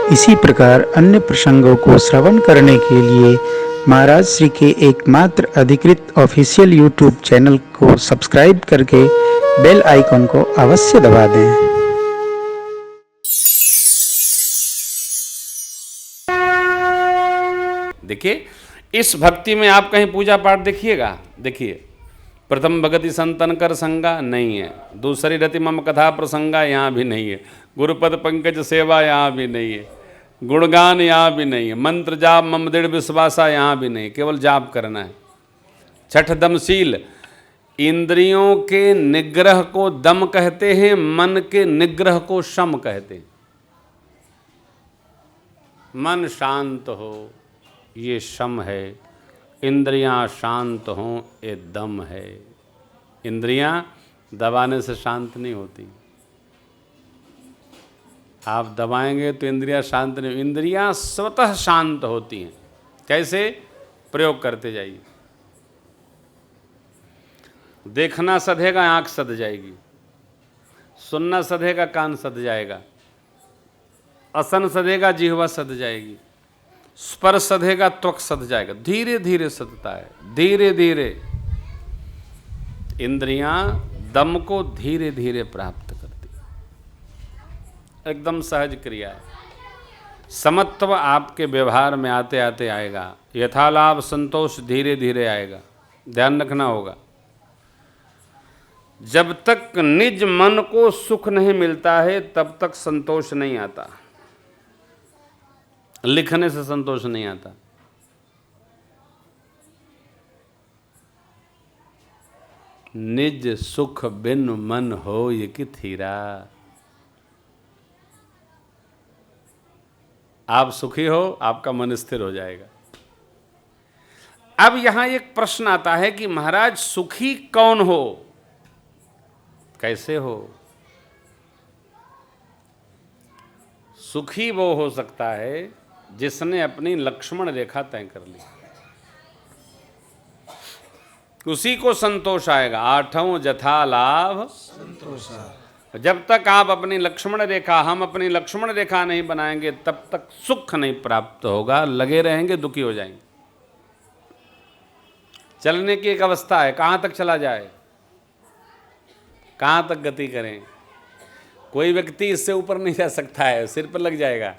इसी प्रकार अन्य प्रसंगों को श्रवण करने के लिए महाराज श्री के एकमात्र अधिकृत ऑफिशियल यूट्यूब चैनल को सब्सक्राइब करके बेल आइकन को अवश्य दबा दें। देखिए, इस भक्ति में आप कहीं पूजा पाठ देखिएगा, देखिए प्रथम भगति संतन कर संगा नहीं है, दूसरी रति मम कथा प्रसंगा यहाँ भी नहीं है, गुरुपद पंकज सेवा यहाँ भी नहीं है, गुणगान यहाँ भी नहीं है, मंत्र जाप मम दृढ़ विश्वासा यहाँ भी नहीं, केवल जाप करना है। छठ दमशील, इंद्रियों के निग्रह को दम कहते हैं, मन के निग्रह को शम कहते हैं। मन शांत हो ये शम है, इंद्रियां शांत हों ये दम है। इंद्रियां दबाने से शांत नहीं होती, आप दबाएंगे तो इंद्रियां शांत नहीं, इंद्रियां स्वतः शांत होती हैं। कैसे? प्रयोग करते जाइए। देखना सधेगा आंख सध जाएगी, सुनना सधेगा कान सध जाएगा, असन सधेगा जिह्वा सध जाएगी, स्पर्श सधेगा त्वक सध जाएगा। धीरे धीरे सधता है, धीरे धीरे। इंद्रियां दम को धीरे धीरे प्राप्त करती, एकदम सहज क्रिया है। समत्व आपके व्यवहार में आते आते आएगा, यथालाभ संतोष धीरे धीरे आएगा। ध्यान रखना होगा, जब तक निज मन को सुख नहीं मिलता है तब तक संतोष नहीं आता। लिखने से संतोष नहीं आता, निज सुख बिन मन हो ये कि थीरा। आप सुखी हो, आपका मन स्थिर हो जाएगा। अब यहां एक प्रश्न आता है कि महाराज सुखी कौन हो, कैसे हो? सुखी वो हो सकता है जिसने अपनी लक्ष्मण रेखा तय कर ली, उसी को संतोष आएगा। आठों जथा लाभ संतोष। जब तक आप अपनी लक्ष्मण रेखा, हम अपनी लक्ष्मण रेखा नहीं बनाएंगे तब तक सुख नहीं प्राप्त होगा। लगे रहेंगे, दुखी हो जाएंगे। चलने की एक अवस्था है, कहां तक चला जाए, कहां तक गति करें। कोई व्यक्ति इससे ऊपर नहीं जा सकता है, सिर पर लग जाएगा।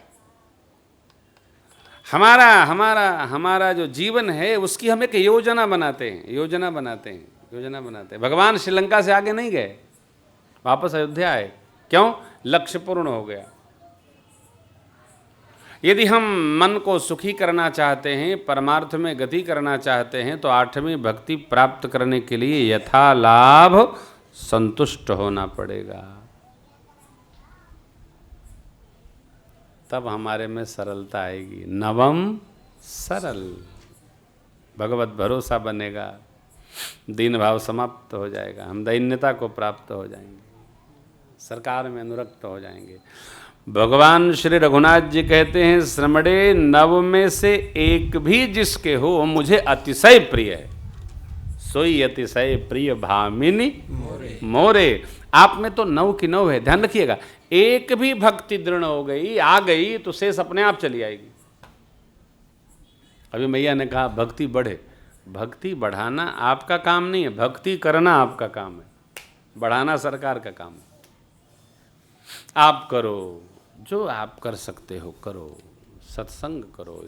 हमारा हमारा हमारा जो जीवन है उसकी हम एक योजना बनाते हैं, योजना बनाते हैं, योजना बनाते हैं। भगवान श्रीलंका से आगे नहीं गए, वापस अयोध्या आए। क्यों? लक्ष्य पूर्ण हो गया। यदि हम मन को सुखी करना चाहते हैं, परमार्थ में गति करना चाहते हैं, तो आठवीं भक्ति प्राप्त करने के लिए यथालाभ संतुष्ट होना पड़ेगा। तब हमारे में सरलता आएगी। नवम सरल, भगवत भरोसा बनेगा, दीन भाव समाप्त हो जाएगा, हम दैन्यता को प्राप्त हो जाएंगे, सरकार में अनुरक्त हो जाएंगे। भगवान श्री रघुनाथ जी कहते हैं, श्रमणे नव में से एक भी जिसके हो मुझे अतिशय प्रिय है, सोई अतिशय प्रिय भामिनी मोरे। आप में तो 9 की 9 है, ध्यान रखिएगा। एक भी भक्ति दृढ़ हो गई, आ गई, तो शेष अपने आप चली आएगी। अभी मैया ने कहा भक्ति बढ़े, भक्ति बढ़ाना आपका काम नहीं है, भक्ति करना आपका काम है, बढ़ाना सरकार का काम है। आप करो जो आप कर सकते हो, करो, सत्संग करो।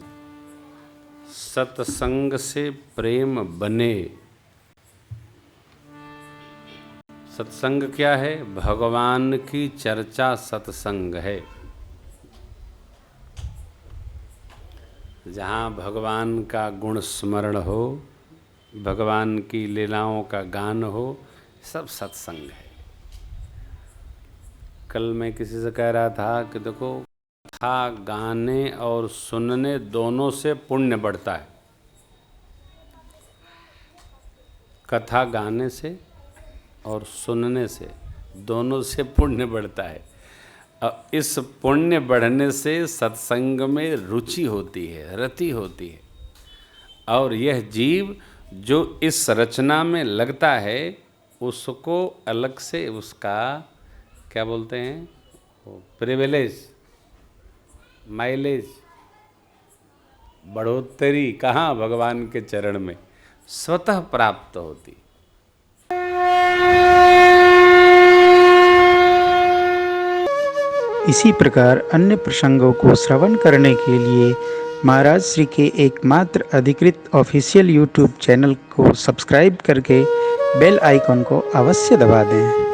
सत्संग से प्रेम बने। सत्संग क्या है? भगवान की चर्चा सत्संग है। जहाँ भगवान का गुण स्मरण हो, भगवान की लीलाओं का गान हो, सब सत्संग है। कल मैं किसी से कह रहा था कि देखो, कथा गाने और सुनने दोनों से पुण्य बढ़ता है। कथा गाने से और सुनने से दोनों से पुण्य बढ़ता है। अब इस पुण्य बढ़ने से सत्संग में रुचि होती है, रति होती है। और यह जीव जो इस रचना में लगता है उसको अलग से उसका क्या बोलते हैं, प्रिविलेज माइलेज बढ़ोतरी कहाँ, भगवान के चरण में स्वतः प्राप्त होती। इसी प्रकार अन्य प्रसंगों को श्रवण करने के लिए महाराज श्री के एकमात्र अधिकृत ऑफिशियल यूट्यूब चैनल को सब्सक्राइब करके बेल आइकन को अवश्य दबा दें।